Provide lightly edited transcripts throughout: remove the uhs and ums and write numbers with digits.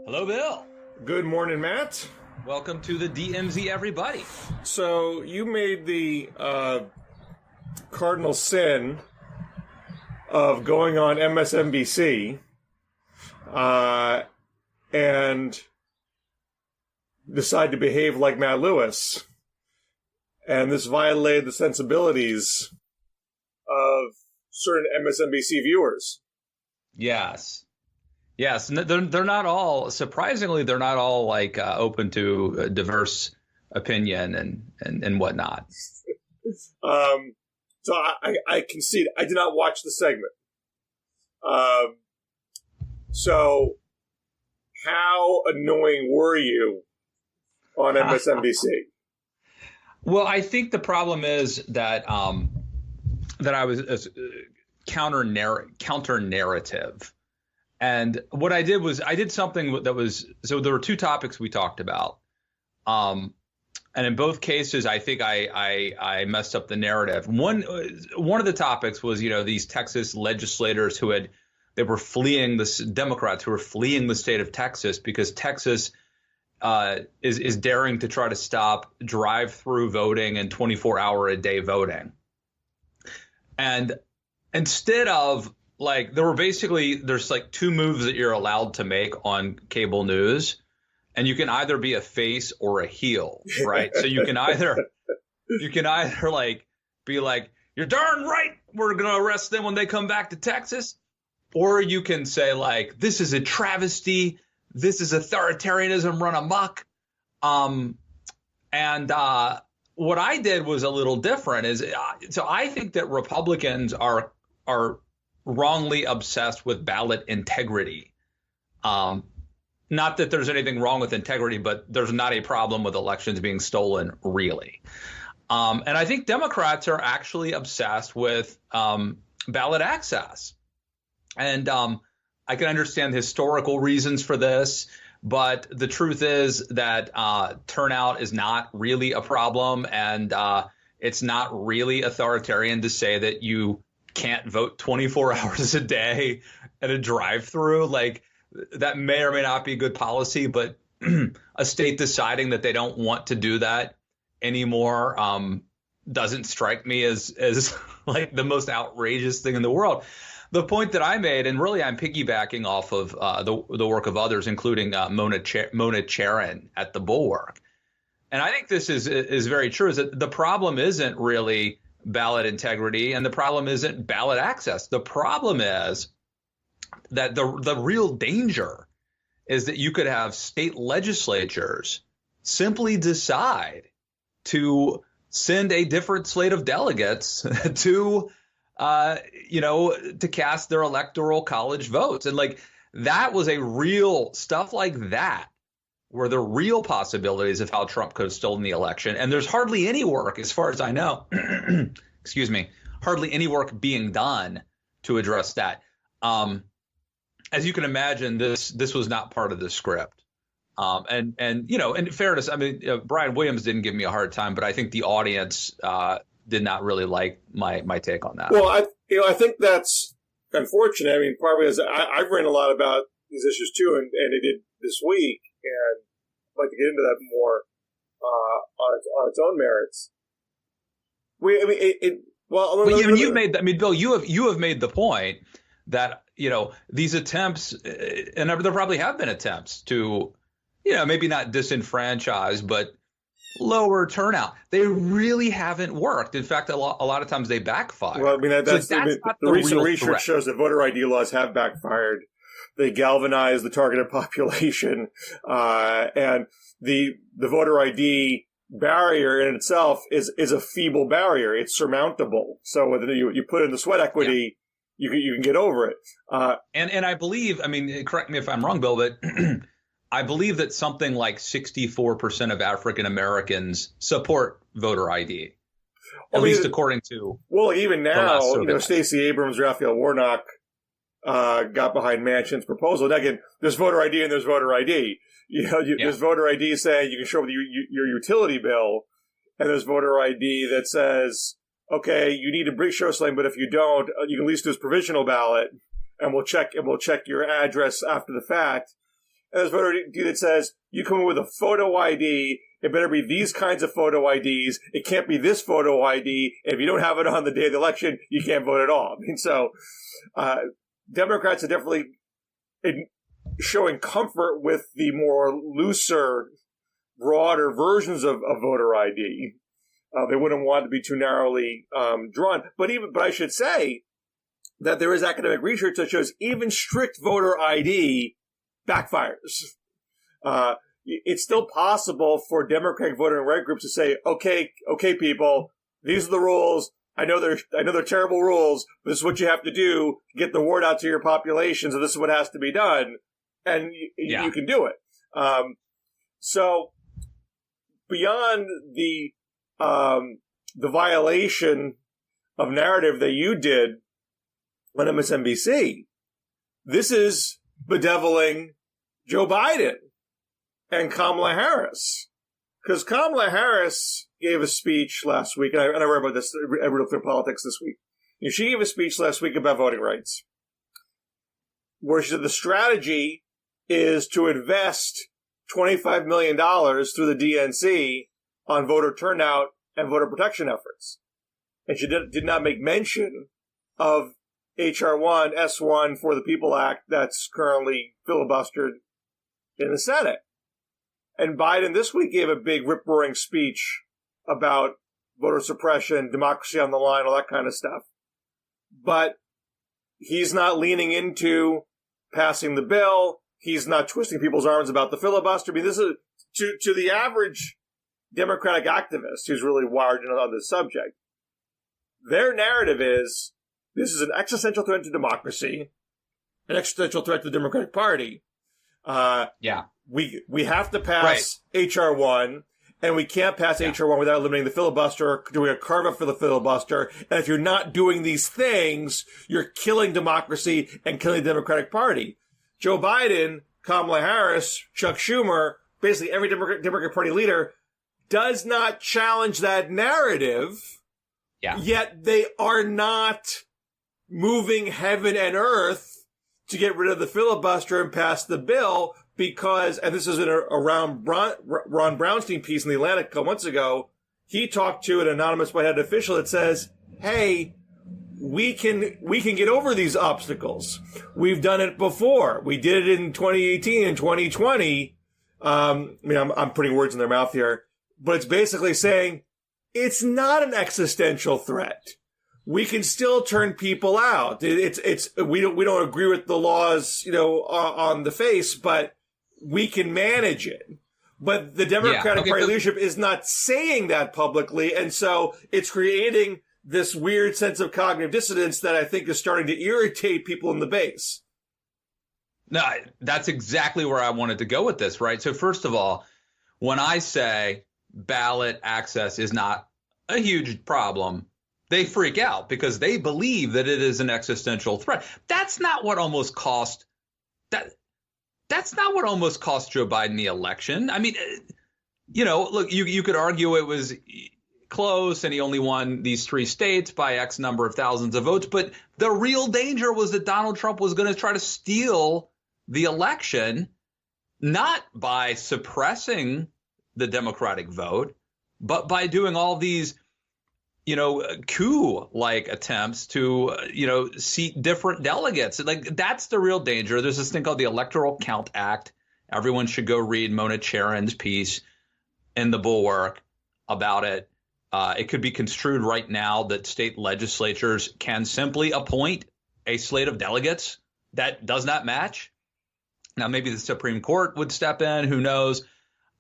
Hello, Bill. Good morning, Matt. Welcome to the DMZ, everybody. So you made the cardinal sin of going on MSNBC and decide to behave like Matt Lewis. And this violated the sensibilities of certain MSNBC viewers. Yes. And they're not all, surprisingly, they're not all like open to diverse opinion and whatnot. So I concede, I did not watch the segment. So how annoying were you on MSNBC? Well, I think the problem is that that I was counter narrative. And what I did was I did something that was, so there were two topics we talked about. And in both cases, I think I messed up the narrative. One of the topics was, these Texas legislators they were fleeing Democrats who were fleeing the state of Texas because Texas is daring to try to stop drive-through voting and 24-hour-a-day voting. And instead of there's like two moves that you're allowed to make on cable news, and you can either be a face or a heel, right? So you can either like be like, you're darn right, we're going to arrest them when they come back to Texas. Or you can say like, this is a travesty. This is authoritarianism run amok. What I did was a little different. So I think that Republicans are wrongly obsessed with ballot integrity. Not that there's anything wrong with integrity, but there's not a problem with elections being stolen, really. And I think Democrats are actually obsessed with ballot access. And I can understand historical reasons for this, but the truth is that turnout is not really a problem, and it's not really authoritarian to say that you can't vote 24 hours a day at a drive-through. Like, that may or may not be good policy, but a state deciding that they don't want to do that anymore doesn't strike me as like the most outrageous thing in the world. The point that I made, and really I'm piggybacking off of the work of others, including Mona Charen at the Bulwark. And I think this is very true, is that the problem isn't really ballot integrity, and the problem isn't ballot access. The problem is that the real danger is that you could have state legislatures simply decide to send a different slate of delegates to cast their electoral college votes. And like, that was a real stuff like that were the real possibilities of how Trump could have stolen the election. And there's hardly any work, as far as I know, hardly any work being done to address that. As you can imagine, this was not part of the script. And in fairness, I mean, Brian Williams didn't give me a hard time, but I think the audience did not really like my take on that. Well, I think that's unfortunate. I mean, probably as I've written a lot about these issues too, and I did this week, and I'd like to get into that more on its own merits. Bill, you have made the point that these attempts, and there probably have been attempts to, maybe not disenfranchise, but lower turnout. They really haven't worked. In fact, a lot of times they backfire. Well, I mean, the recent research shows that voter ID laws have backfired. They galvanize the targeted population, and the voter ID barrier in itself is a feeble barrier. It's surmountable. So whether you put in the sweat equity, you can get over it. And I believe, I mean, correct me if I'm wrong, Bill, but I believe that something like 64% of African Americans support voter ID, at least according to. Well, even now, Stacey Abrams, Raphael Warnock got behind Manchin's proposal. And again, there's voter ID and there's voter ID. There's voter ID saying you can show your utility bill, and there's voter ID that says, okay, you need to show something, but if you don't, you can at least do this provisional ballot. and we'll check your address after the fact. And there's voter ID that says you come in with a photo ID. It better be these kinds of photo IDs. It can't be this photo ID. And if you don't have it on the day of the election, you can't vote at all. I mean, so Democrats are definitely showing comfort with the more looser, broader versions of voter ID. They wouldn't want it to be too narrowly drawn. But I should say that there is academic research that shows even strict voter ID backfires. It's still possible for Democratic voter and right groups to say, okay, people, these are the rules. I know they're terrible rules, but this is what you have to do to get the word out to your population. So this is what has to be done, and you can do it. So beyond the violation of narrative that you did on MSNBC, this is bedeviling Joe Biden and Kamala Harris. Because Kamala Harris gave a speech last week, and I read about this, I read through politics this week. And she gave a speech last week about voting rights, where she said the strategy is to invest $25 million through the DNC on voter turnout and voter protection efforts. And she did not make mention of H.R. 1, S1 for the People Act that's currently filibustered in the Senate. And Biden this week gave a big rip-roaring speech about voter suppression, democracy on the line, all that kind of stuff. But he's not leaning into passing the bill. He's not twisting people's arms about the filibuster. I mean, this is to the average Democratic activist who's really wired in on this subject. Their narrative is this is an existential threat to democracy, an existential threat to the Democratic Party. We have to pass H.R. 1, and we can't pass H.R. 1 without eliminating the filibuster or doing a carve-up for the filibuster. And if you're not doing these things, you're killing democracy and killing the Democratic Party. Joe Biden, Kamala Harris, Chuck Schumer, basically every Democratic Party leader does not challenge that narrative, yet they are not moving heaven and earth to get rid of the filibuster and pass the bill because, and this is in a Ron Brownstein piece in The Atlantic a couple months ago, he talked to an anonymous white-hat official that says, hey, we can get over these obstacles. We've done it before. We did it in 2018 and 2020. I'm putting words in their mouth here, but it's basically saying it's not an existential threat. We can still turn people out. We don't agree with the laws, on the face, but we can manage it. But the Democratic Party leadership is not saying that publicly, and so it's creating this weird sense of cognitive dissonance that I think is starting to irritate people in the base. No, that's exactly where I wanted to go with this, right? So first of all, when I say ballot access is not a huge problem, they freak out because they believe that it is an existential threat. That's not what almost cost That's not what almost cost Joe Biden the election. I mean, look, you could argue it was close and he only won these 3 states by X number of thousands of votes. But the real danger was that Donald Trump was going to try to steal the election, not by suppressing the Democratic vote, but by doing all these coup-like attempts to, seat different delegates. Like, that's the real danger. There's this thing called the Electoral Count Act. Everyone should go read Mona Charen's piece in the Bulwark about it. It could be construed right now that state legislatures can simply appoint a slate of delegates that does not match. Now, maybe the Supreme Court would step in. Who knows?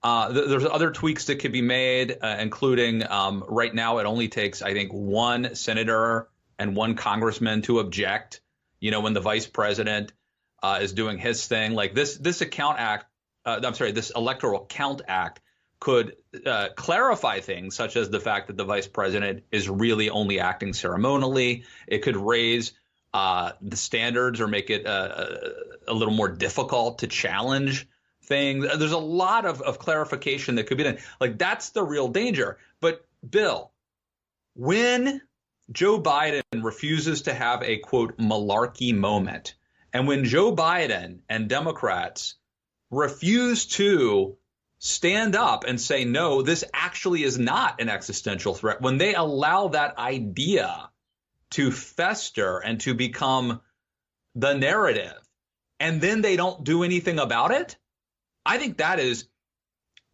There's other tweaks that could be made, including right now it only takes, I think, 1 senator and 1 congressman to object, when the vice president is doing his thing. Like this Electoral Count Act could clarify things such as the fact that the vice president is really only acting ceremonially. It could raise the standards or make it a little more difficult to challenge things. There's a lot of clarification that could be done. Like, that's the real danger. But Bill, when Joe Biden refuses to have a quote malarkey moment And when Joe Biden and Democrats refuse to stand up and say, no, this actually is not an existential threat, when they allow that idea to fester and to become the narrative, and then they don't do anything about it, I think that is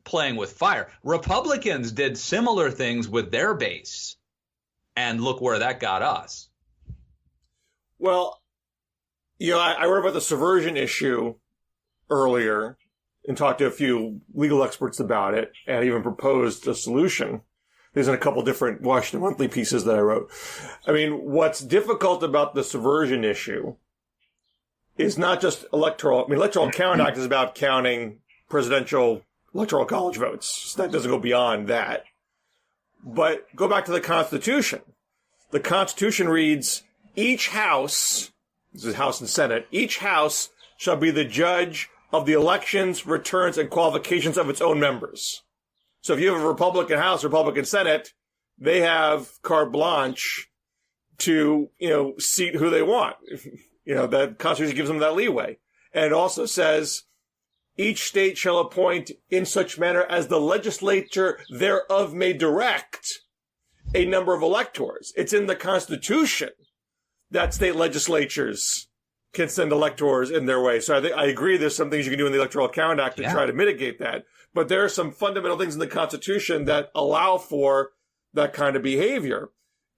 playing with fire. Republicans did similar things with their base, and look where that got us. Well, I wrote about the subversion issue earlier and talked to a few legal experts about it and even proposed a solution. There's in a couple different Washington Monthly pieces that I wrote. I mean, what's difficult about the subversion issue is not just electoral. I mean, Electoral Count Act is about counting presidential electoral college votes. So that doesn't go beyond that. But go back to the Constitution. The Constitution reads, each house, this is House and Senate, each house shall be the judge of the elections, returns, and qualifications of its own members. So if you have a Republican House, Republican Senate, they have carte blanche to, seat who they want. The Constitution gives them that leeway. And it also says, each state shall appoint in such manner as the legislature thereof may direct a number of electors. It's in the Constitution that state legislatures can send electors in their way. So I agree there's some things you can do in the Electoral Count Act to try to mitigate that. But there are some fundamental things in the Constitution that allow for that kind of behavior.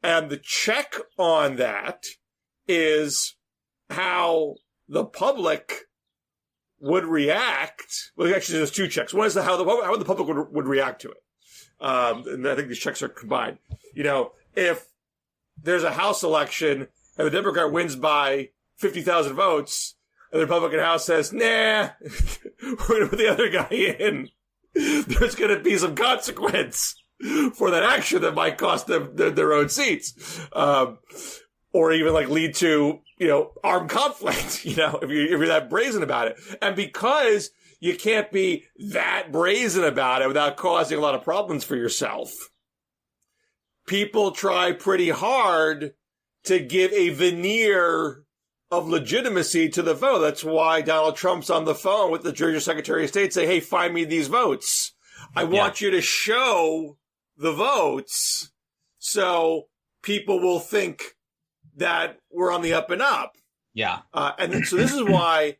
And the check on that is how the public would react. Well, actually, there's two checks. One is how the public would react to it. And I think these checks are combined. If there's a House election and the Democrat wins by 50,000 votes, and the Republican House says, nah, we're going to put the other guy in, there's going to be some consequence for that action that might cost them their own seats. Or even lead to, armed conflict, if you're that brazen about it. And because you can't be that brazen about it without causing a lot of problems for yourself, people try pretty hard to give a veneer of legitimacy to the vote. That's why Donald Trump's on the phone with the Georgia Secretary of State saying, hey, find me these votes. I want you to show the votes so people will think that we're on the up and up. Yeah. And so this is why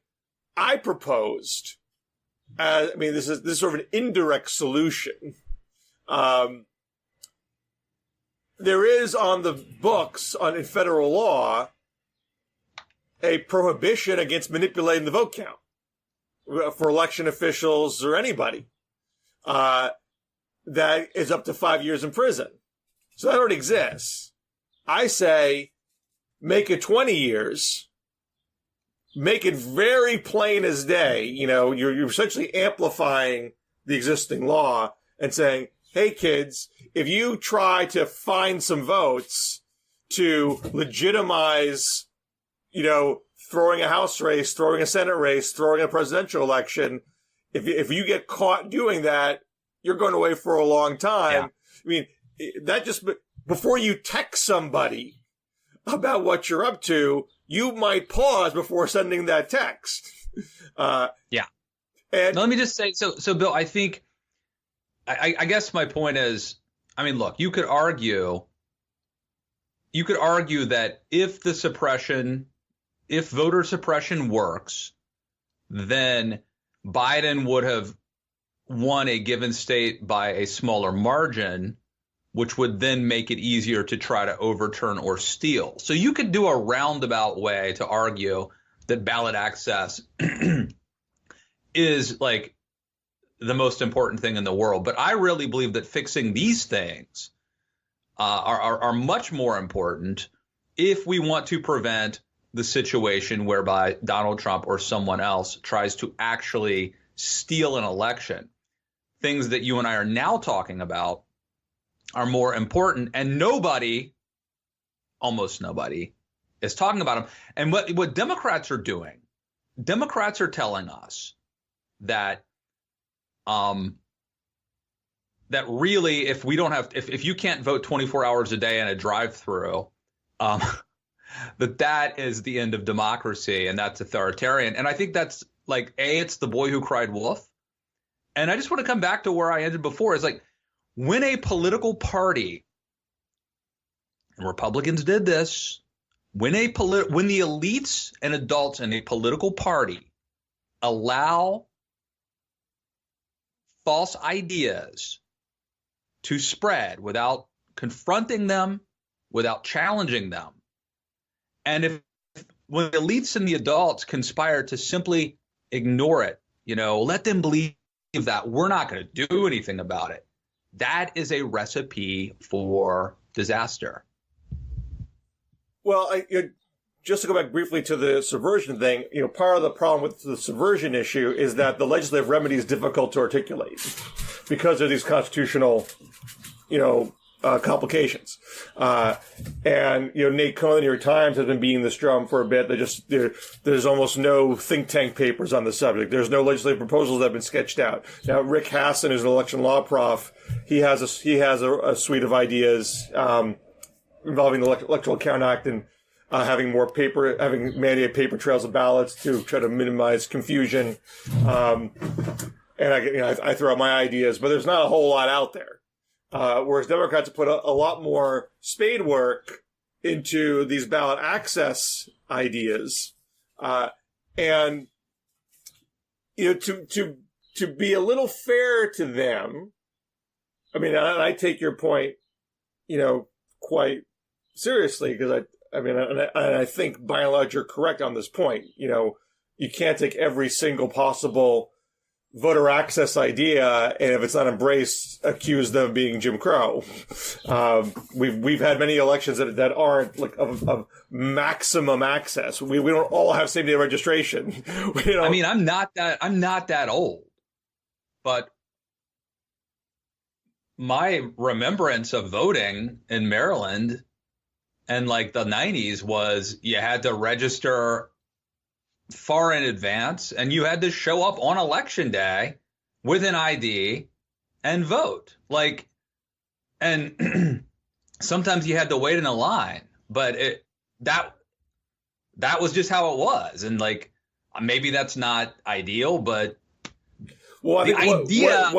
I proposed, this is sort of an indirect solution. There is on the books in federal law a prohibition against manipulating the vote count for election officials or anybody. That is up to 5 years in prison. So that already exists. I say, make it 20 years. Make it very plain as day. You're essentially amplifying the existing law and saying, hey, kids, if you try to find some votes to legitimize, throwing a House race, throwing a Senate race, throwing a presidential election, if you get caught doing that, you're going away for a long time. Yeah. That just, before you text somebody about what you're up to, you might pause before sending that text. And now, let me just say, so Bill, I think, I guess my point is, look, you could argue that if voter suppression works, then Biden would have won a given state by a smaller margin, which would then make it easier to try to overturn or steal. So you could do a roundabout way to argue that ballot access is the most important thing in the world. But I really believe that fixing these things are much more important if we want to prevent the situation whereby Donald Trump or someone else tries to actually steal an election. Things that you and I are now talking about are more important, and almost nobody, is talking about them. And what Democrats are doing, Democrats are telling us that that really, if you can't vote 24 hours a day in a drive-through, that is the end of democracy and that's authoritarian. And I think that's like, it's the boy who cried wolf. And I just want to come back to where I ended before. Is like, when a political party, and Republicans did this, when the elites and adults in a political party allow false ideas to spread without confronting them, without challenging them, and when the elites and the adults conspire to simply ignore it, let them believe that we're not going to do anything about it, that is a recipe for disaster. Well, just to go back briefly to the subversion thing, part of the problem with the subversion issue is that the legislative remedy is difficult to articulate because of these constitutional, complications. And Nate Cohn, the New York Times, has been beating this drum for a bit. There's almost no think tank papers on the subject. There's no legislative proposals that have been sketched out. Now, Rick Hasson, who's an election law prof, he has a suite of ideas, involving the Electoral Count Act and having mandated paper trails of ballots to try to minimize confusion. And I throw out my ideas, but there's not a whole lot out there. Whereas Democrats have put a lot more spade work into these ballot access ideas. And to be a little fair to them, I take your point, quite seriously, because I think by and large you're correct on this point. You can't take every single possible voter access idea and if it's not embraced, accuse them of being Jim Crow. We've had many elections that aren't like of maximum access. We don't all have same day registration. I'm not that old, but my remembrance of voting in Maryland in like the 90s was you had to register far in advance and you had to show up on election day with an ID and vote. And sometimes you had to wait in a line, but that was just how it was. And maybe that's not ideal, but the idea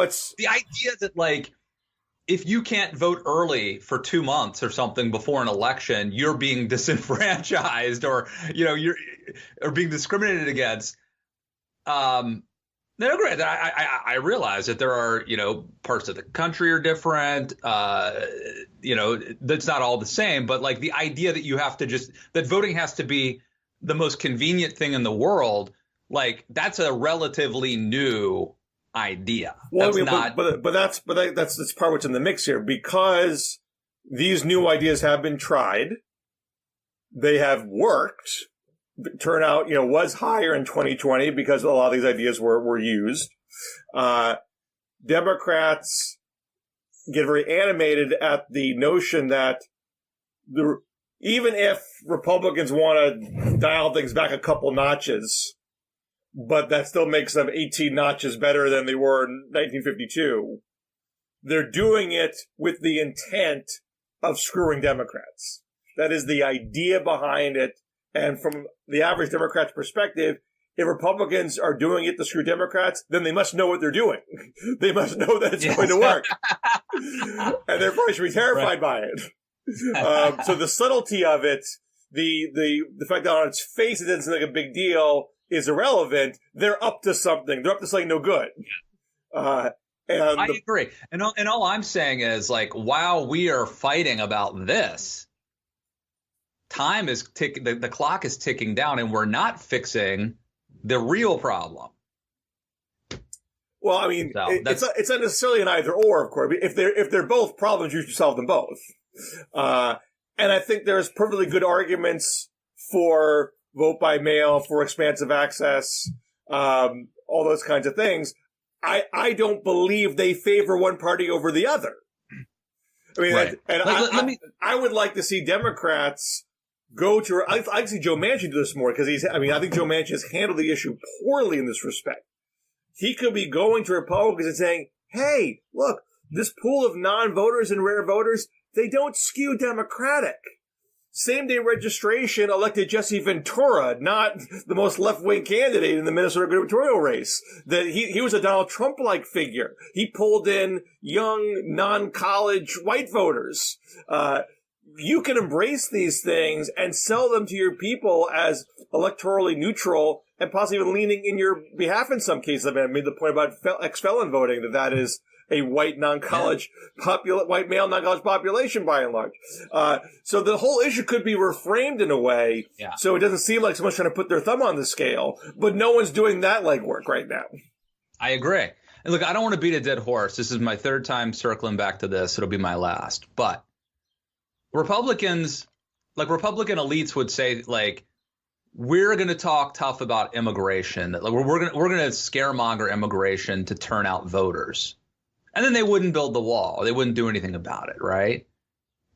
that if you can't vote early for 2 months or something before an election, you're being disenfranchised or being discriminated against. No, great. I realize that there are parts of the country are different. That's not all the same. But the idea that you have to that voting has to be the most convenient thing in the world, that's a relatively new idea. Well, that's part of what's in the mix here, because these new ideas have been tried. They have worked. Turnout, was higher in 2020 because a lot of these ideas were used. Democrats get very animated at the notion that even if Republicans want to dial things back a couple notches, but that still makes them 18 notches better than they were in 1952. They're doing it with the intent of screwing Democrats. That is the idea behind it. And from the average Democrat's perspective, if Republicans are doing it to screw Democrats, then they must know what they're doing. They must know that it's going to work. And therefore they should be terrified by it. So the subtlety of it, the fact that on its face it doesn't seem like a big deal, is irrelevant. They're up to something. They're up to something no good. I agree. And all I'm saying is, while we are fighting about this, time is ticking. The clock is ticking down, and we're not fixing the real problem. Well, it's not necessarily an either or, of course. If they're both problems, you should solve them both. And I think there's perfectly good arguments for vote by mail, for expansive access, all those kinds of things. I don't believe they favor one party over the other. Right. I would like to see Democrats go to. I like to see Joe Manchin do this more because I think Joe Manchin has handled the issue poorly in this respect. He could be going to Republicans and saying, "Hey, look, this pool of non-voters and rare voters, they don't skew Democratic. same-day registration elected Jesse Ventura, not the most left-wing candidate in the Minnesota gubernatorial race. That he was a Donald Trump-like figure. He pulled in young, non-college white voters. You can embrace these things and sell them to your people as electorally neutral and possibly even leaning in your behalf in some cases. I made the point about ex-felon voting, that is a white non-college white male non-college population by and large. So the whole issue could be reframed in a way so it doesn't seem like someone's trying to put their thumb on the scale, but no one's doing that legwork right now. I agree. And look, I don't want to beat a dead horse. This is my third time circling back to this. It'll be my last. But Republican elites would say, like, we're going to talk tough about immigration. Like, we're going to scaremonger immigration to turn out voters. And then they wouldn't build the wall. They wouldn't do anything about it, right?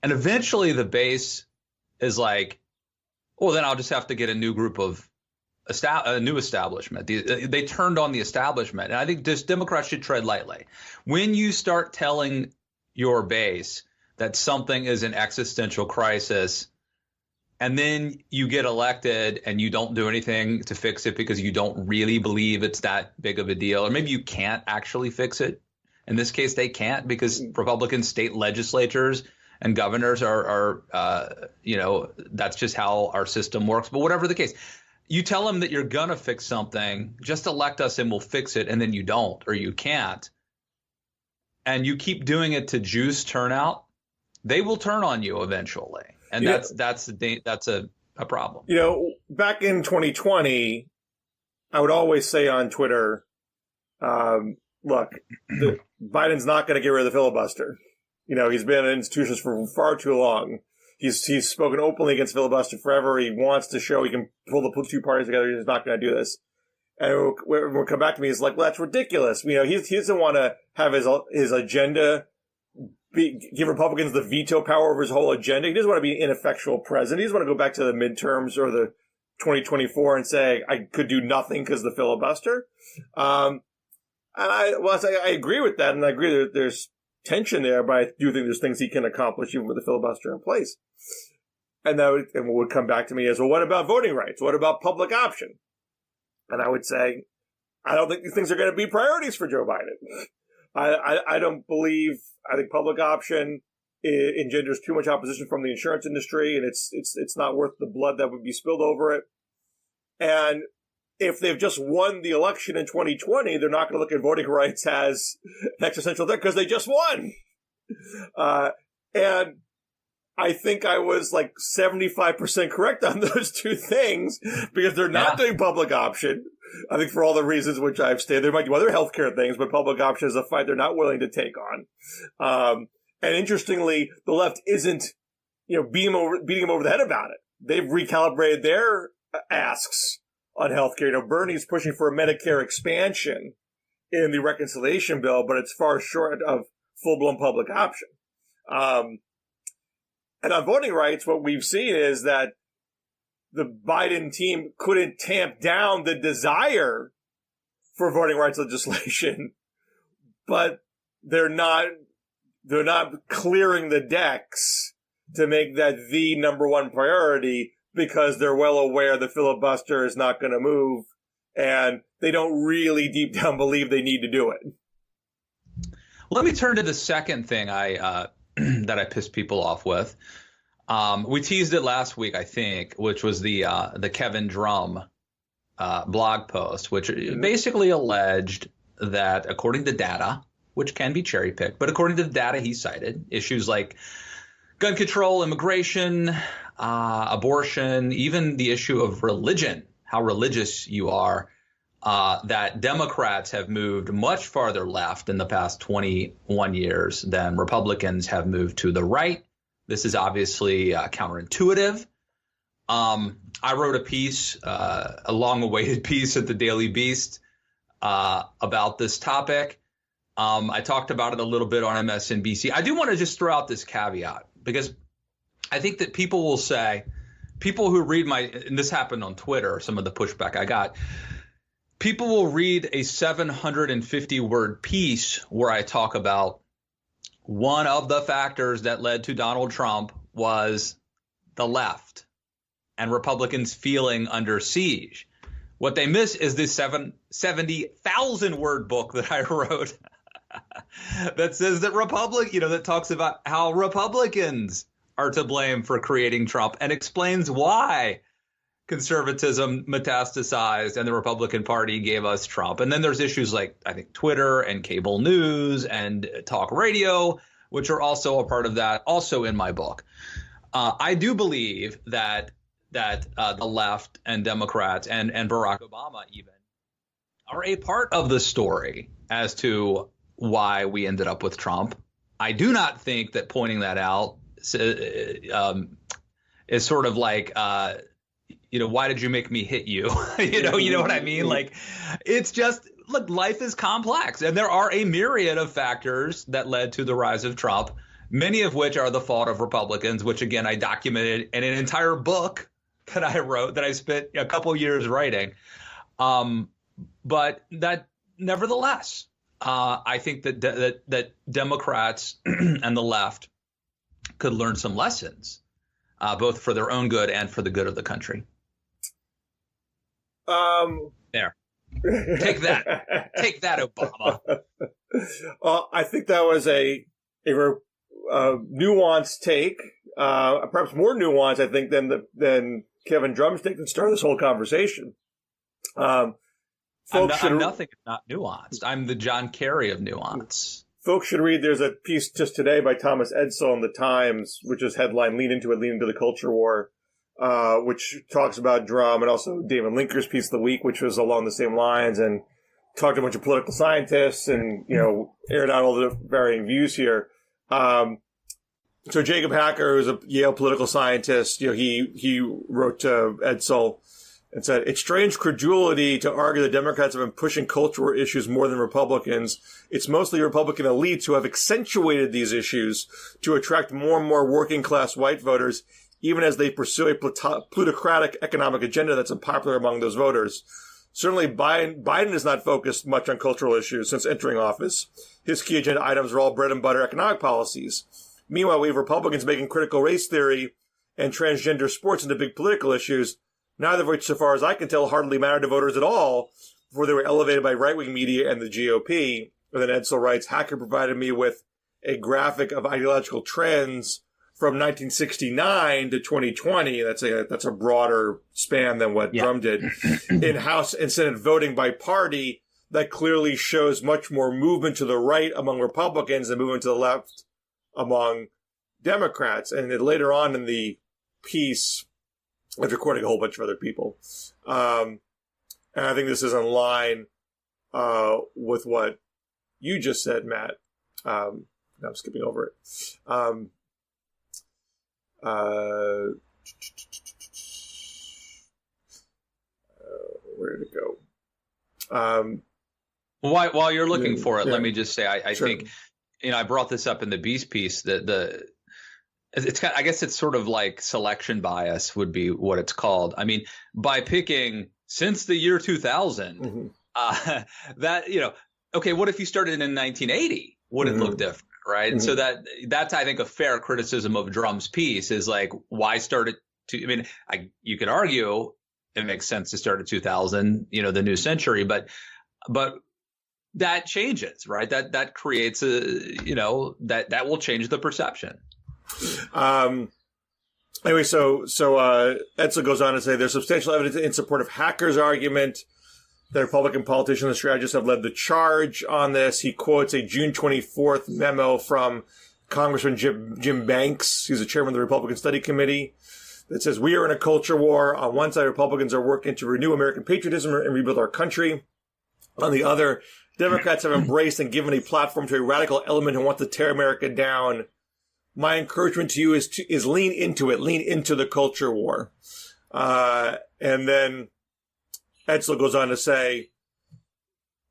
And eventually the base is like, well, then I'll just have to get a new group of a new establishment. They turned on the establishment. And I think Democrats should tread lightly. When you start telling your base that something is an existential crisis, and then you get elected and you don't do anything to fix it because you don't really believe it's that big of a deal, or maybe you can't actually fix it. In this case, they can't because Republican state legislatures and governors are that's just how our system works. But whatever the case, you tell them that you're going to fix something, just elect us and we'll fix it. And then you don't, or you can't. And you keep doing it to juice turnout. They will turn on you eventually. And that's a problem. You know, back in 2020, I would always say on Twitter, look, Biden's not going to get rid of the filibuster. You know, he's been in institutions for far too long. He's spoken openly against filibuster forever. He wants to show he can pull the two parties together. He's not going to do this. And we'll come back to me. He's like, well, that's ridiculous. You know, he doesn't want to have his agenda give Republicans the veto power over his whole agenda. He doesn't want to be an ineffectual president. He doesn't want to go back to the midterms or the 2024 and say, I could do nothing because of the filibuster. And I agree with that, and I agree that there's tension there, but I do think there's things he can accomplish even with the filibuster in place. And what would come back to me is, well, what about voting rights? What about public option? And I would say, I don't think these things are going to be priorities for Joe Biden. I don't believe. I think public option engenders too much opposition from the insurance industry, and it's not worth the blood that would be spilled over it. And if they've just won the election in 2020, they're not going to look at voting rights as an existential threat because they just won. And I think I was like 75% correct on those two things because they're not doing public option. I think for all the reasons which I've stated, there might be other healthcare things, but public option is a fight they're not willing to take on. And interestingly, the left isn't, beating them over the head about it. They've recalibrated their asks on healthcare. Bernie's pushing for a Medicare expansion in the reconciliation bill, but it's far short of full-blown public option. And on voting rights, what we've seen is that the Biden team couldn't tamp down the desire for voting rights legislation, but they're not clearing the decks to make that the number one priority because they're well aware the filibuster is not going to move and they don't really deep down believe they need to do it. Let me turn to the second thing that I pissed people off with. We teased it last week, I think, which was the Kevin Drum blog post, which basically alleged that according to data, which can be cherry picked, but according to the data he cited, issues like gun control, immigration, abortion, even the issue of religion, how religious you are, that Democrats have moved much farther left in the past 21 years than Republicans have moved to the right. This is obviously counterintuitive. I wrote a piece, a long-awaited piece at the Daily Beast about this topic. I talked about it a little bit on MSNBC. I do want to just throw out this caveat because I think that people will say, people who read and this happened on Twitter, some of the pushback I got, people will read a 750-word piece where I talk about one of the factors that led to Donald Trump was the left and Republicans feeling under siege. What they miss is this 70,000 word book that I wrote that says that that talks about how Republicans are to blame for creating Trump and explains why conservatism metastasized and the Republican Party gave us Trump. And then there's issues like, I think, Twitter and cable news and talk radio, which are also a part of that, also in my book. I do believe that the left and Democrats and Barack Obama even are a part of the story as to why we ended up with Trump. I do not think that pointing that out is sort of like, why did you make me hit you? you know what I mean? Like, it's just, look, life is complex, and there are a myriad of factors that led to the rise of Trump, many of which are the fault of Republicans, which, again, I documented in an entire book that I wrote, that I spent a couple years writing. But that, nevertheless, I think that Democrats and the left could learn some lessons, both for their own good and for the good of the country. There. Take that, Obama. I think that was a nuanced take, perhaps more nuanced, I think, than Kevin Drumstick that started this whole conversation. I'm nothing if not nuanced. I'm the John Kerry of nuance. Folks should read. There's a piece just today by Thomas Edsall in the Times, which is headlined "Lean into the Culture War," which talks about Drum, and also David Linker's piece of the week, which was along the same lines, and talked to a bunch of political scientists, and aired out all the varying views here. So Jacob Hacker, who's a Yale political scientist, he wrote to Edsall and said, "It's strange credulity to argue that Democrats have been pushing cultural issues more than Republicans. It's mostly Republican elites who have accentuated these issues to attract more and more working class white voters, even as they pursue a plutocratic economic agenda that's unpopular among those voters. Certainly, Biden has not focused much on cultural issues since entering office. His key agenda items are all bread and butter economic policies. Meanwhile, we have Republicans making critical race theory and transgender sports into big political issues, neither of which, so far as I can tell, hardly mattered to voters at all before they were elevated by right-wing media and the GOP." And then Edsall writes, "Hacker provided me with a graphic of ideological trends from 1969 to 2020. That's a broader span than what Drum did in House and Senate voting by party. That clearly shows much more movement to the right among Republicans and movement to the left among Democrats." And then later on in the piece, I was recording a whole bunch of other people. And I think this is in line with what you just said, Matt. I'm skipping over it. Where did it go? While you're looking for it, let me just say, I Sure. think, I brought this up in the Beast piece, that I guess it's sort of like selection bias would be what it's called. I mean, by picking since the year 2000, okay, what if you started in 1980? Would it look different? Right. And so that's, I think, a fair criticism of Drum's piece is like, why start it you could argue it makes sense to start at 2000, the new century, but that changes, right? That creates that will change the perception. Anyway, so Edsall goes on to say there's substantial evidence in support of Hacker's argument that Republican politicians and strategists have led the charge on this. He quotes a June 24th memo from Congressman Jim Banks, who's the chairman of the Republican Study Committee, that says, "We are in a culture war. On one side, Republicans are working to renew American patriotism and rebuild our country. On the other, Democrats have embraced and given a platform to a radical element who wants to tear America down. My encouragement to you is lean into it, lean into the culture war." And then Edsall goes on to say,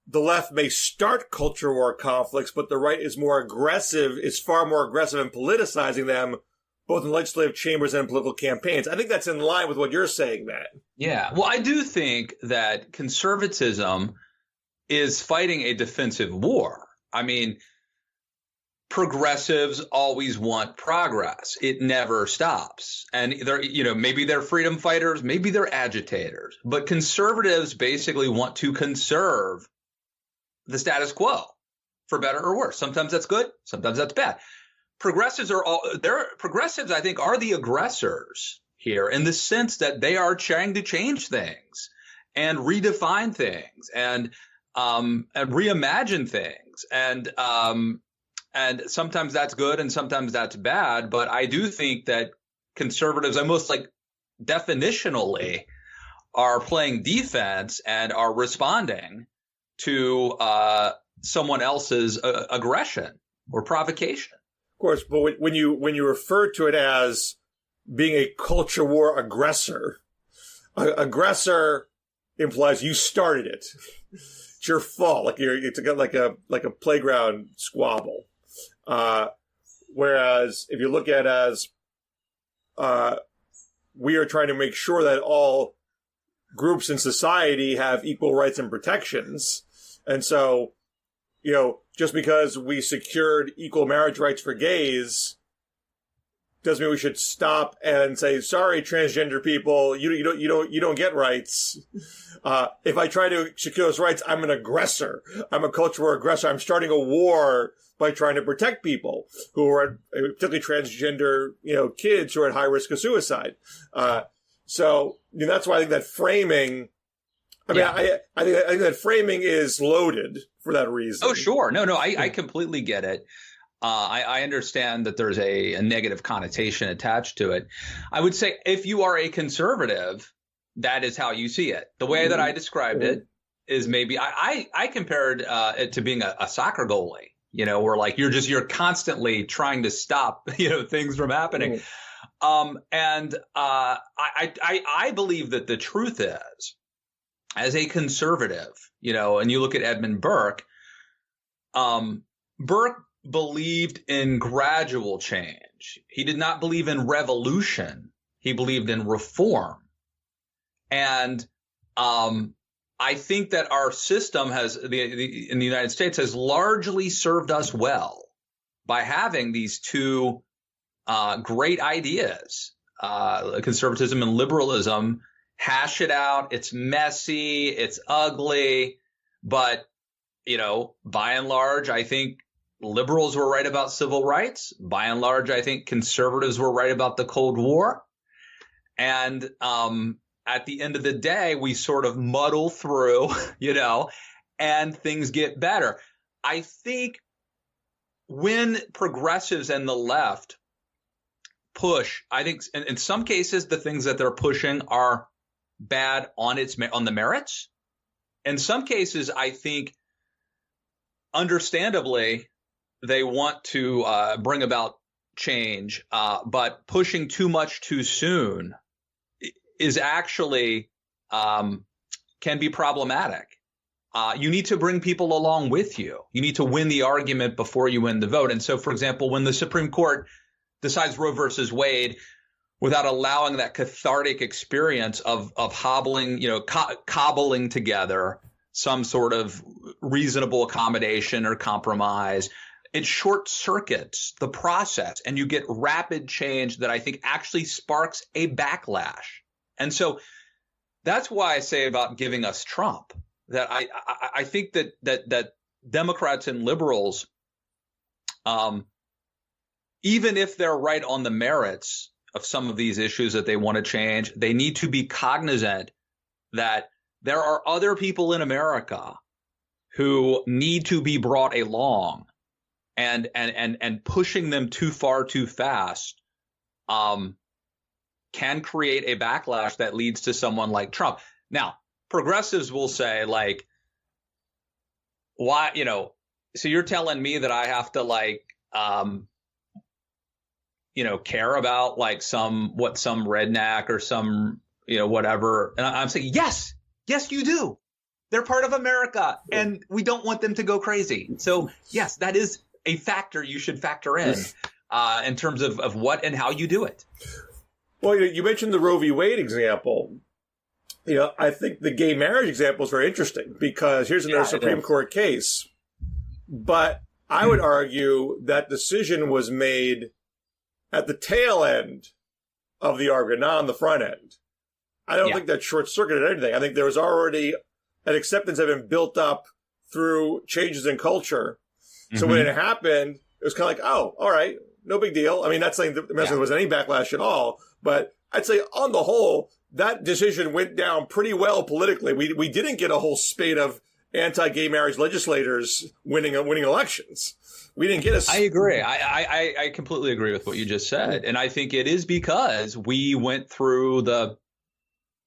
"The left may start culture war conflicts, but the right is far more aggressive in politicizing them, both in legislative chambers and in political campaigns." I think that's in line with what you're saying, Matt. Yeah. Well, I do think that conservatism is fighting a defensive war. I mean, progressives always want progress. It never stops. And maybe they're freedom fighters, maybe they're agitators, but conservatives basically want to conserve the status quo, for better or worse. Sometimes that's good, sometimes that's bad. Progressives, I think, are the aggressors here, in the sense that they are trying to change things and redefine things and reimagine things. And sometimes that's good and sometimes that's bad. But I do think that conservatives, almost like definitionally, are playing defense and are responding to someone else's aggression or provocation. Of course, but when you refer to it as being a culture war aggressor, aggressor implies you started it. It's your fault. It's like a playground squabble. Whereas if you look at it as we are trying to make sure that all groups in society have equal rights and protections, and so just because we secured equal marriage rights for gays doesn't mean we should stop and say, sorry, transgender people, you don't get rights. If I try to secure those rights, I'm an aggressor. I'm a cultural aggressor. I'm starting a war by trying to protect people who are, particularly transgender, kids who are at high risk of suicide. So that's why I think that framing, I think that framing is loaded for that reason. Oh, sure. No, I completely get it. I understand that there's a negative connotation attached to it. I would say if you are a conservative, that is how you see it. The way that I described it is maybe I compared it to being a soccer goalie, where like you're constantly trying to stop, things from happening. And I believe that the truth is, as a conservative, and you look at Edmund Burke, Burke believed in gradual change. He did not believe in revolution. He believed in reform. And I think that our system in the United States has largely served us well by having these two great ideas, conservatism and liberalism. Hash it out. It's messy. It's ugly. But, by and large, I think liberals were right about civil rights. By and large, I think conservatives were right about the Cold War. And at the end of the day, we sort of muddle through, and things get better. I think when progressives and the left push, I think in some cases, the things that they're pushing are bad on the merits. In some cases, I think, understandably, they want to bring about change, but pushing too much too soon is actually can be problematic. You need to bring people along with you. You need to win the argument before you win the vote. And so, for example, when the Supreme Court decides Roe versus Wade, without allowing that cathartic experience of hobbling, cobbling together some sort of reasonable accommodation or compromise, it short circuits the process and you get rapid change that I think actually sparks a backlash. And so that's why I say about giving us Trump, that I think that Democrats and liberals, even if they're right on the merits of some of these issues that they want to change, they need to be cognizant that there are other people in America who need to be brought along, and pushing them too far too fast can create a backlash that leads to someone like Trump. Now, progressives will say, like, why, so you're telling me that I have to care about like some redneck or some, whatever. And I'm saying, yes, you do. They're part of America and we don't want them to go crazy. So yes, that is a factor you should factor in terms of what and how you do it. Well, you mentioned the Roe v. Wade example. I think the gay marriage example is very interesting because here's another Supreme Court case. But I would argue that decision was made at the tail end of the argument, not on the front end. I don't think that short-circuited anything. I think there was already an acceptance that had been built up through changes in culture. So when it happened, it was kind of like, oh, all right, no big deal. I mean, not saying there wasn't any backlash at all, but I'd say on the whole, that decision went down pretty well politically. We didn't get a whole spate of anti-gay marriage legislators winning elections. We didn't get a... I agree. I completely agree with what you just said. And I think it is because we went through the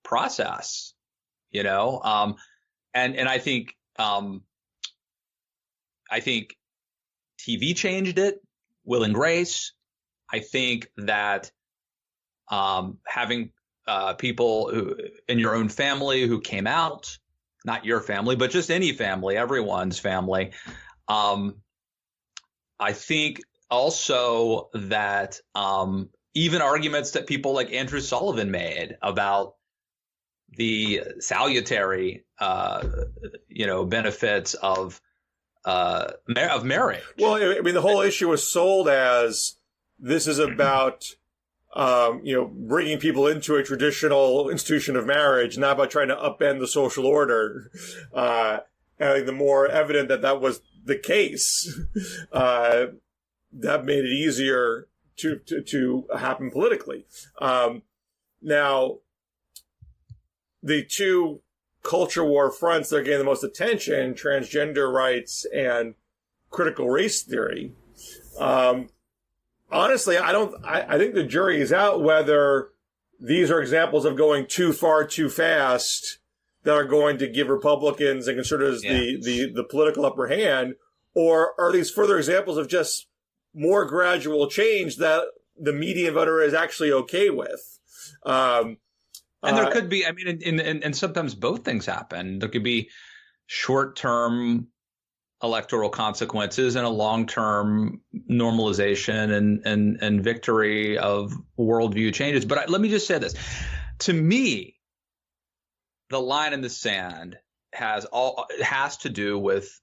process, and I think TV changed it, will and grace. I think that having people who in your own family who came out, not your family, but just any family, everyone's family. I think also that even arguments that people like Andrew Sullivan made about the salutary, benefits of marriage. Well, I mean, the whole issue was sold as this is about, bringing people into a traditional institution of marriage, not about trying to upend the social order. And I think the more evident that was the case, that made it easier to happen politically. Now, the two culture war fronts that are getting the most attention, transgender rights and critical race theory. Honestly, I think the jury is out whether these are examples of going too far too fast that are going to give Republicans and conservatives the political upper hand, or are these further examples of just more gradual change that the median voter is actually okay with? And there could be, I mean, and sometimes both things happen. There could be short-term electoral consequences and a long-term normalization and victory of worldview changes. But let me just say this. To me, the line in the sand has to do with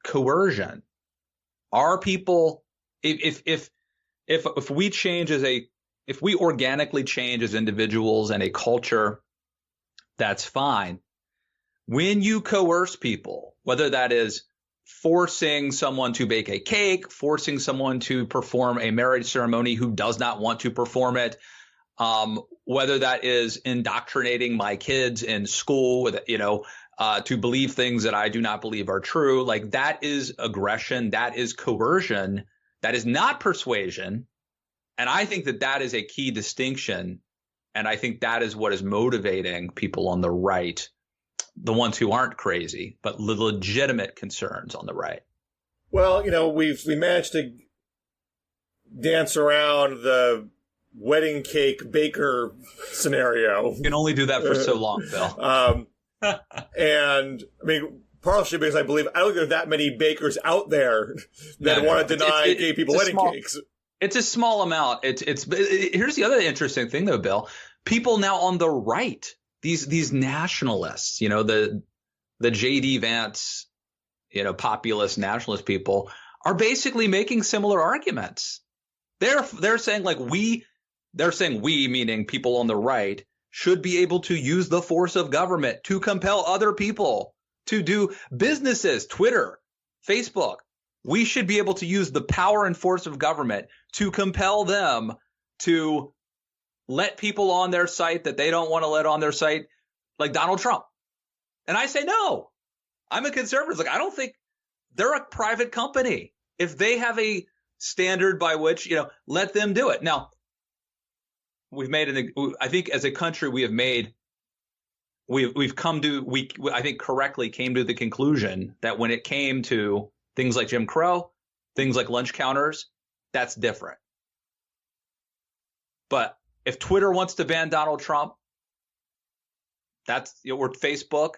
coercion. Are people, if we change if we organically change as individuals and a culture, that's fine. When you coerce people, whether that is forcing someone to bake a cake, forcing someone to perform a marriage ceremony who does not want to perform it, whether that is indoctrinating my kids in school with, to believe things that I do not believe are true, like that is aggression, that is coercion, that is not persuasion. And I think that is a key distinction. And I think that is what is motivating people on the right, the ones who aren't crazy, but legitimate concerns on the right. Well, we managed to dance around the wedding cake baker scenario. You can only do that for so long, Bill. And I mean, partially because I don't think there are that many bakers out there that want to deny gay people wedding cakes. It's a small amount. Here's the other interesting thing, though, Bill. People now on the right, these nationalists, the J.D. Vance, populist nationalist people are basically making similar arguments. They're saying we, meaning people on the right, should be able to use the force of government to compel other people to do businesses, Twitter, Facebook. We should be able to use the power and force of government to compel them to let people on their site that they don't want to let on their site, like Donald Trump. And I say, no, I'm a conservative. I don't think they're a private company. If they have a standard by which, let them do it. Now, I think as a country, we've correctly came to the conclusion that when it came to things like Jim Crow, things like lunch counters, that's different. But if Twitter wants to ban Donald Trump, or Facebook,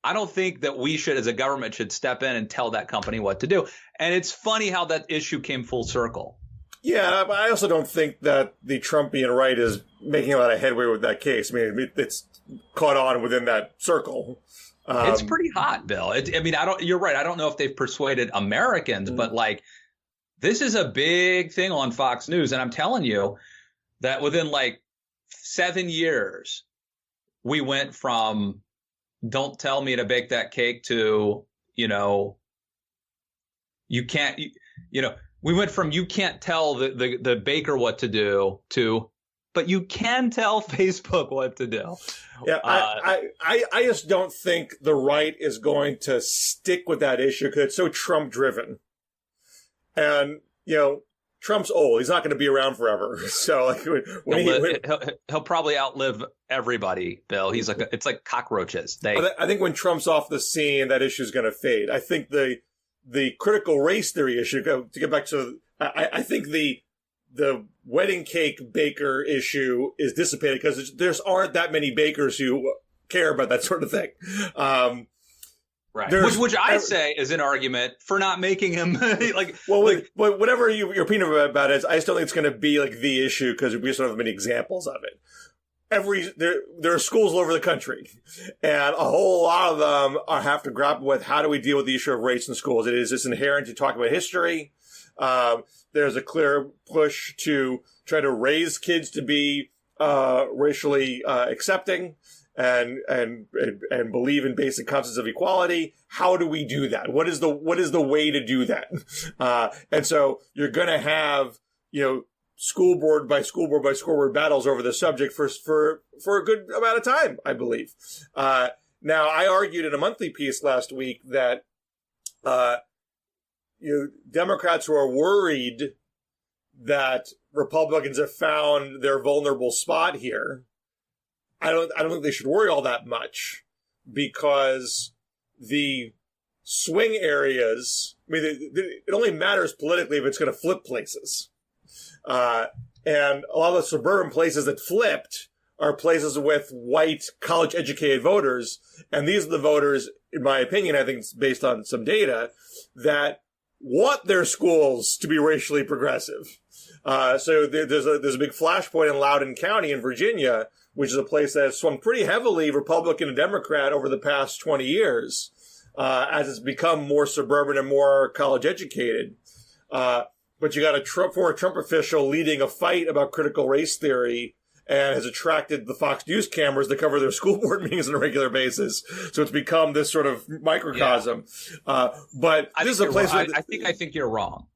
I don't think that we should, as a government, should step in and tell that company what to do. And it's funny how that issue came full circle. Yeah, but I also don't think that the Trumpian right is making a lot of headway with that case. I mean, it's caught on within that circle. It's pretty hot, Bill. You're right. I don't know if they've persuaded Americans, but like, this is a big thing on Fox News. And I'm telling you that within like 7 years, we went from don't tell me to bake that cake to, you can't, we went from you can't tell the baker what to do to, but you can tell Facebook what to do. Yeah, I just don't think the right is going to stick with that issue because it's so Trump driven. And, Trump's old. He's not going to be around forever. So like he'll probably outlive everybody, Bill. It's like cockroaches. I think when Trump's off the scene, that issue is going to fade. I think the critical race theory issue, to get back to, I think the wedding cake baker issue is dissipated because there aren't that many bakers who care about that sort of thing. Right. Which I say is an argument for not making him whatever your opinion about it is, I still think it's going to be like the issue because we just don't have many examples of it. There are schools all over the country, and a whole lot of them have to grapple with how do we deal with the issue of race in schools. It is just inherent to talk about history. There's a clear push to try to raise kids to be racially accepting and believe in basic concepts of equality. How do we do that? What is the way to do that? And so you're going to have, school board by school board battles over the subject for a good amount of time, I believe. Now I argued in a monthly piece last week that, Democrats who are worried that Republicans have found their vulnerable spot here, I don't think they should worry all that much because the swing areas, it only matters politically if it's going to flip places. And a lot of the suburban places that flipped are places with white college-educated voters. And these are the voters, in my opinion, I think it's based on some data, that want their schools to be racially progressive. So there's a big flashpoint in Loudoun County in Virginia, which is a place that has swung pretty heavily Republican and Democrat over the past 20 years, as it's become more suburban and more college educated. But you got a former Trump official leading a fight about critical race theory and has attracted the Fox News cameras to cover their school board meetings on a regular basis. So it's become this sort of microcosm. Yeah. But this is a place where I think you're wrong.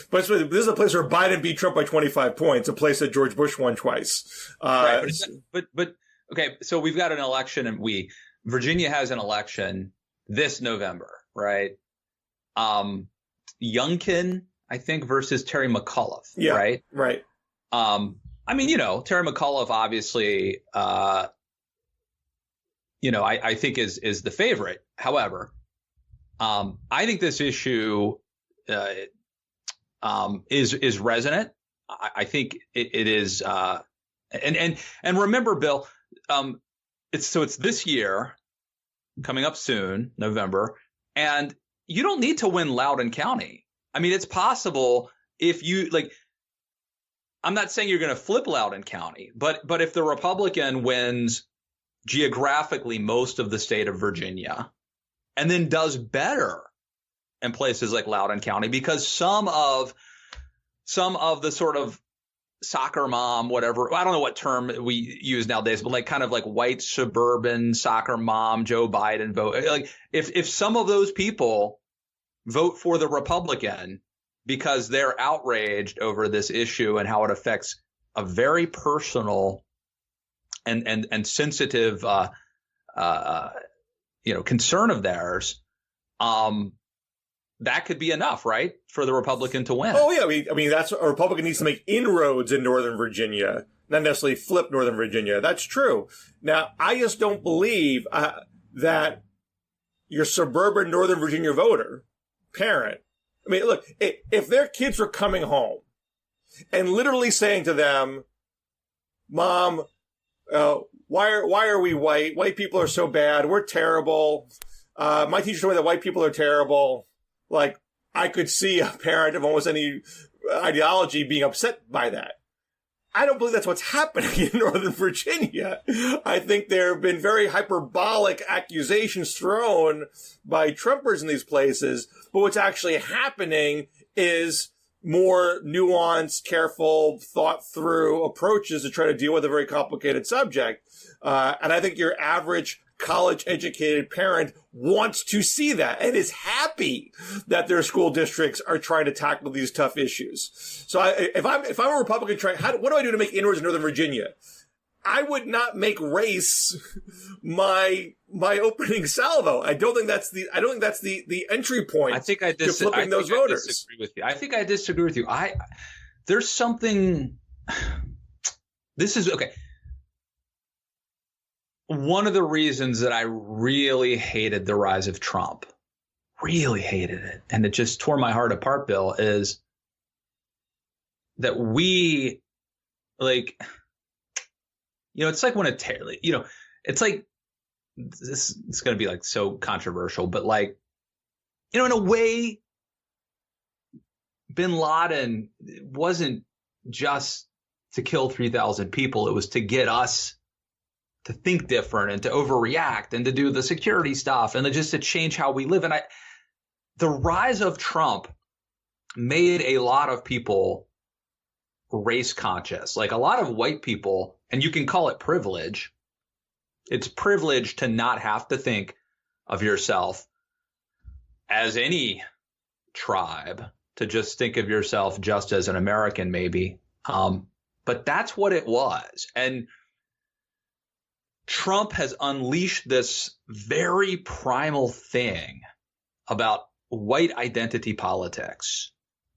But this is a place where Biden beat Trump by 25 points, a place that George Bush won twice. Right, but okay, so we've got an election, and Virginia has an election this November, right? Youngkin, I think, versus Terry McAuliffe, right? Right. Terry McAuliffe obviously, I think is the favorite. However, I think this issue is resonant. I think it is, and remember, Bill, it's this year, coming up soon, November, and you don't need to win Loudoun County. I mean, it's possible if you I'm not saying you're going to flip Loudoun County, but if the Republican wins geographically most of the state of Virginia and then does better in places like Loudoun County, because some of the sort of soccer mom, whatever, I don't know what term we use nowadays, but kind of white suburban soccer mom, Joe Biden vote. If some of those people vote for the Republican because they're outraged over this issue and how it affects a very personal and sensitive, concern of theirs, that could be enough, right, for the Republican to win. Oh, yeah. That's a Republican needs to make inroads in Northern Virginia, not necessarily flip Northern Virginia. That's true. Now, I just don't believe that your suburban Northern Virginia voter, parent, look, if their kids were coming home and literally saying to them, Mom, why are we white? White people are so bad. We're terrible. My teacher told me that white people are terrible. I could see a parent of almost any ideology being upset by that. I don't believe that's what's happening in Northern Virginia. I think there have been very hyperbolic accusations thrown by Trumpers in these places, but what's actually happening is more nuanced, careful, thought-through approaches to try to deal with a very complicated subject. And I think your average college-educated parent wants to see that and is happy that their school districts are trying to tackle these tough issues. So if I'm a Republican what do I do to make inroads in Northern Virginia? I would not make race my opening salvo. I don't think that's the entry point. I think I to flipping those voters. Disagree with you. I think I disagree with you. There's something. This is okay. One of the reasons that I really hated the rise of Trump, really hated it, and it just tore my heart apart, Bill, is that we, like, you know, it's like when it's like, this is going to be like so controversial, but like, you know, in a way, bin Laden wasn't just to kill 3,000 people. It was to get us to think different and to overreact and to do the security stuff and just to change how we live. And the rise of Trump made a lot of people race conscious, like a lot of white people, and you can call it privilege. It's privilege to not have to think of yourself as any tribe, to just think of yourself just as an American, maybe. But that's what it was. And Trump has unleashed this very primal thing about white identity politics.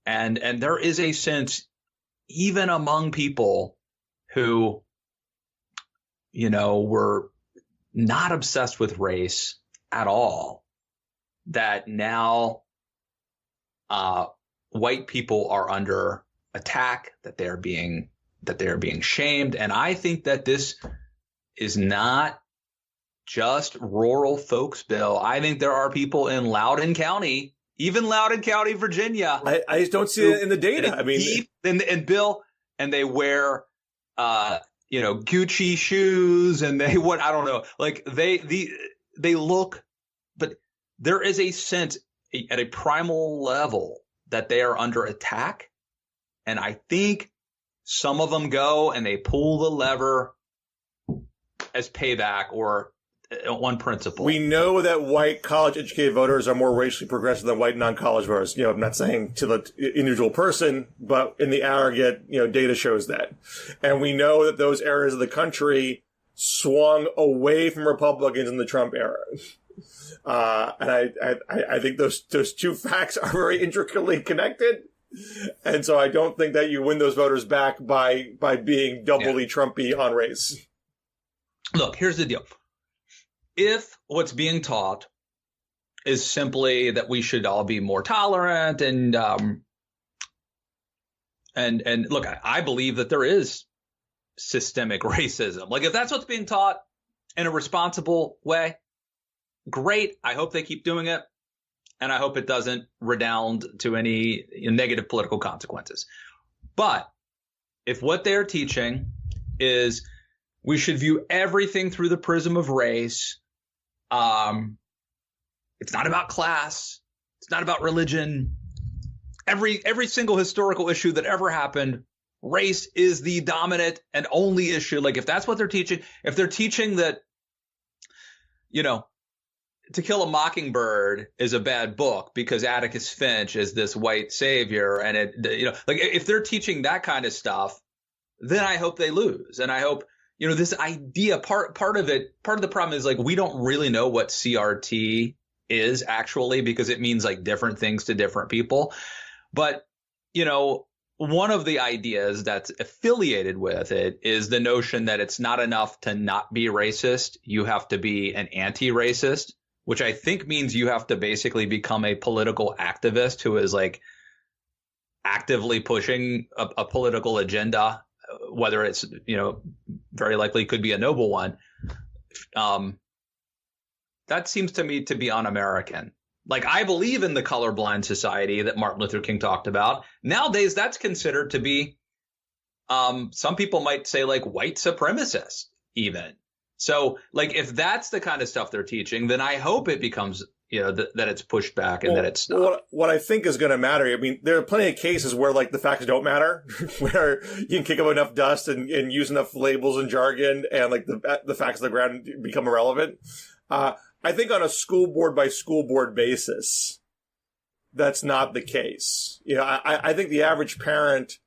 And there is a sense, even among people who, you know, were not obsessed with race at all, that now white people are under attack, that they're being shamed. And I think that this is not just rural folks, Bill. I think there are people in Loudoun County, even Loudoun County, Virginia. I just don't see it in the data. I mean, and Bill, and they wear, you know, Gucci shoes, and I don't know, like they look, but there is a sense at a primal level that they are under attack. And I think some of them go and they pull the lever as payback or one principle. We know that white college-educated voters are more racially progressive than white non-college voters. You know, I'm not saying to the individual person, but in the aggregate, you know, data shows that. And we know that those areas of the country swung away from Republicans in the Trump era. And I think those two facts are very intricately connected. And so I don't think that you win those voters back by being doubly Trumpy on race. Look, here's the deal. If what's being taught is simply that we should all be more tolerant and look, I believe that there is systemic racism. Like, if that's what's being taught in a responsible way, great. I hope they keep doing it. And I hope it doesn't redound to any negative political consequences. But if what they're teaching is we should view everything through the prism of race, it's not about class, it's not about religion. Every single historical issue that ever happened, race is the dominant and only issue. Like, if that's what they're teaching, if they're teaching that, you know, To Kill a Mockingbird is a bad book because Atticus Finch is this white savior, and it, you know, like, if they're teaching that kind of stuff, then I hope they lose. And I hope, you know, this idea, part of the problem is, like, we don't really know what CRT is actually, because it means like different things to different people. But, you know, one of the ideas that's affiliated with it is the notion that it's not enough to not be racist. You have to be an anti-racist, which I think means you have to basically become a political activist who is, like, actively pushing a political agenda, whether it's, you know, very likely could be a noble one. That seems to me to be un-American. Like, I believe in the colorblind society that Martin Luther King talked about. Nowadays, that's considered to be, some people might say, like, white supremacist even. So, like, if that's the kind of stuff they're teaching, then I hope it becomes, that it's pushed back and that it's stopped. What I think is going to matter, I mean, there are plenty of cases where, like, the facts don't matter, where you can kick up enough dust and use enough labels and jargon, and, like, the facts on the ground become irrelevant. I think on a school board by school board basis, that's not the case. I think the average parent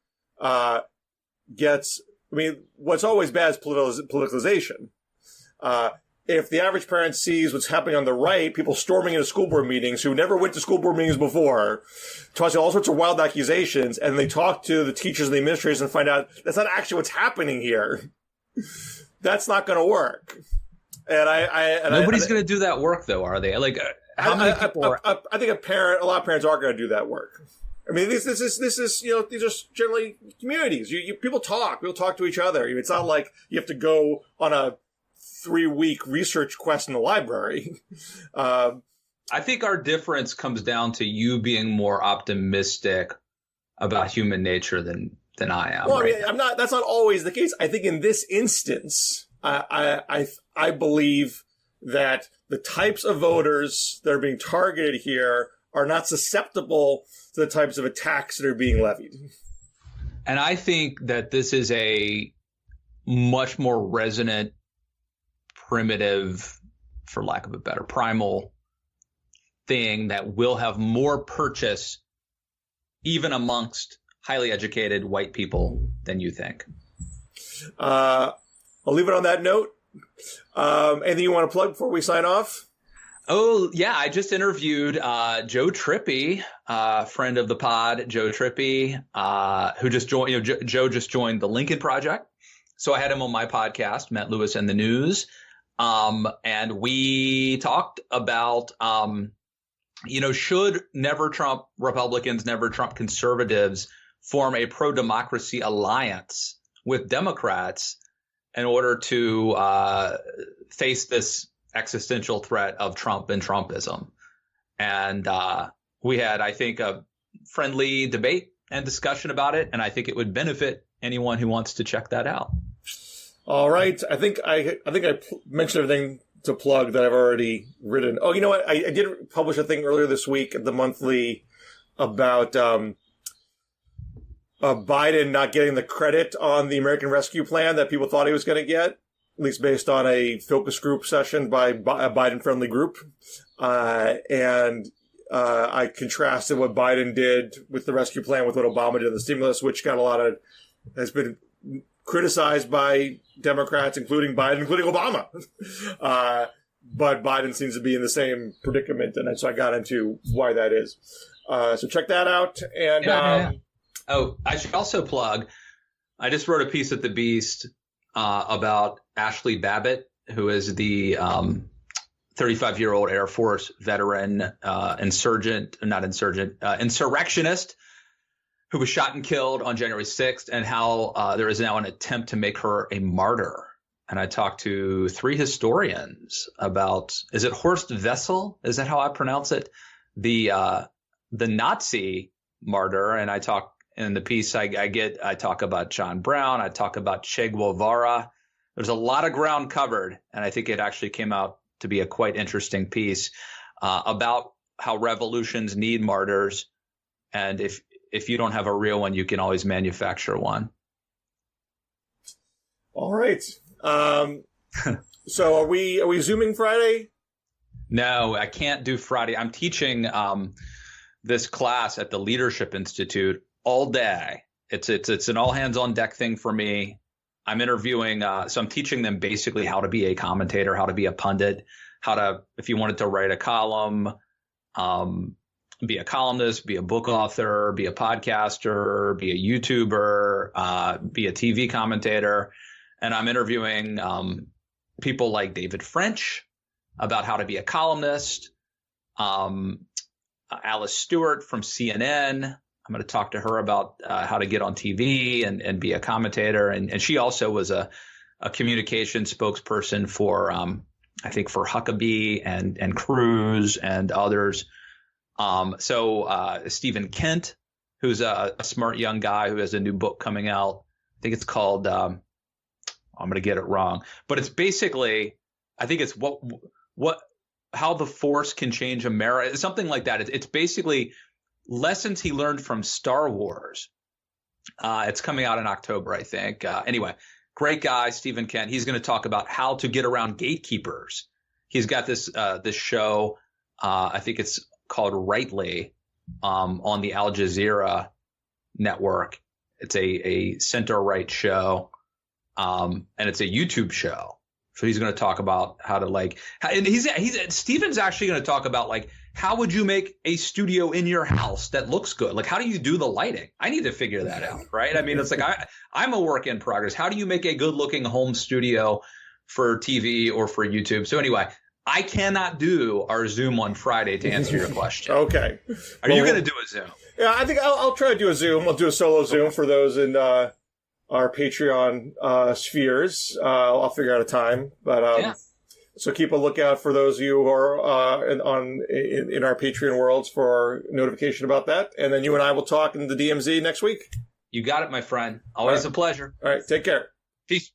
gets, I mean, what's always bad is politicalization. If the average parent sees what's happening on the right, people storming into school board meetings who never went to school board meetings before, tossing all sorts of wild accusations, and they talk to the teachers and the administrators and find out that's not actually what's happening here. That's not going to work. And nobody's going to do that work, though, are they? Like, how many people? I think a lot of parents are going to do that work. I mean, this is these are generally communities. People talk to each other. It's not like you have to go on a 3-week research quest in the library. I think our difference comes down to you being more optimistic about human nature than I am. Well, right? I mean, I'm not. That's not always the case. I think in this instance, I believe that the types of voters that are being targeted here are not susceptible to the types of attacks that are being levied. And I think that this is a much more resonant, primitive, for lack of a better, primal thing that will have more purchase even amongst highly educated white people than you think. I'll leave it on that note. Anything you want to plug before we sign off? Oh, yeah. I just interviewed Joe Trippi, friend of the pod, Joe Trippi, who just joined. Joe just joined the Lincoln Project. So I had him on my podcast, Matt Lewis and the News. And we talked about, should never Trump Republicans, never Trump conservatives form a pro-democracy alliance with Democrats in order to face this existential threat of Trump and Trumpism. And we had, I think, a friendly debate and discussion about it, and I think it would benefit anyone who wants to check that out. All right. I think I mentioned everything to plug that I've already written. Oh, you know what? I did publish a thing earlier this week at the Monthly about Biden not getting the credit on the American Rescue Plan that people thought he was going to get, at least based on a focus group session by a Biden-friendly group. And I contrasted what Biden did with the rescue plan with what Obama did in the stimulus, which has been criticized by Democrats, including Biden, including Obama. But Biden seems to be in the same predicament, and so I got into why that is. So check that out. And yeah. Oh, I should also plug, I just wrote a piece at The Beast about Ashley Babbitt, who is the 35-year-old Air Force veteran, insurrectionist, who was shot and killed on January 6th, and how there is now an attempt to make her a martyr. And I talked to 3 historians about, is it Horst Wessel? Is that how I pronounce it? The Nazi martyr. And I talk in the piece, I talk about John Brown. I talk about Che Guevara. There's a lot of ground covered. And I think it actually came out to be a quite interesting piece about how revolutions need martyrs. And if you don't have a real one, you can always manufacture one. All right. So are we Zooming Friday? No, I can't do Friday. I'm teaching this class at the Leadership Institute all day. It's an all hands on deck thing for me. I'm interviewing, so I'm teaching them basically how to be a commentator, how to be a pundit, if you wanted to write a column, be a columnist, be a book author, be a podcaster, be a YouTuber, be a TV commentator. And I'm interviewing people like David French about how to be a columnist, Alice Stewart from CNN. I'm going to talk to her about how to get on TV and be a commentator. And she also was a communication spokesperson for, I think, for Huckabee and Cruz and others. So Stephen Kent, who's a smart young guy who has a new book coming out. I think it's called I'm going to get it wrong, but it's basically, I think it's how the Force can change America, something like that. It's basically lessons he learned from Star Wars. It's coming out in October, I think. Anyway, great guy, Stephen Kent. He's going to talk about how to get around gatekeepers. He's got this show. I think it's called Rightly on the Al Jazeera network. It's a center-right show, and it's a YouTube show. So he's going to talk about how to and Stephen's actually going to talk about how would you make a studio in your house that looks good? Like, how do you do the lighting? I need to figure that out, right? I mean, it's I'm a work in progress. How do you make a good looking home studio for TV or for YouTube? So anyway, I cannot do our Zoom on Friday to answer your question. Okay. Are you going to do a Zoom? Yeah, I think I'll try to do a Zoom. I'll do a solo Zoom for those in our Patreon spheres. I'll figure out a time, but so keep a lookout for those of you who are in our Patreon worlds for notification about that. And then you and I will talk in the DMZ next week. You got it, my friend. Always a pleasure. All right, take care. Peace.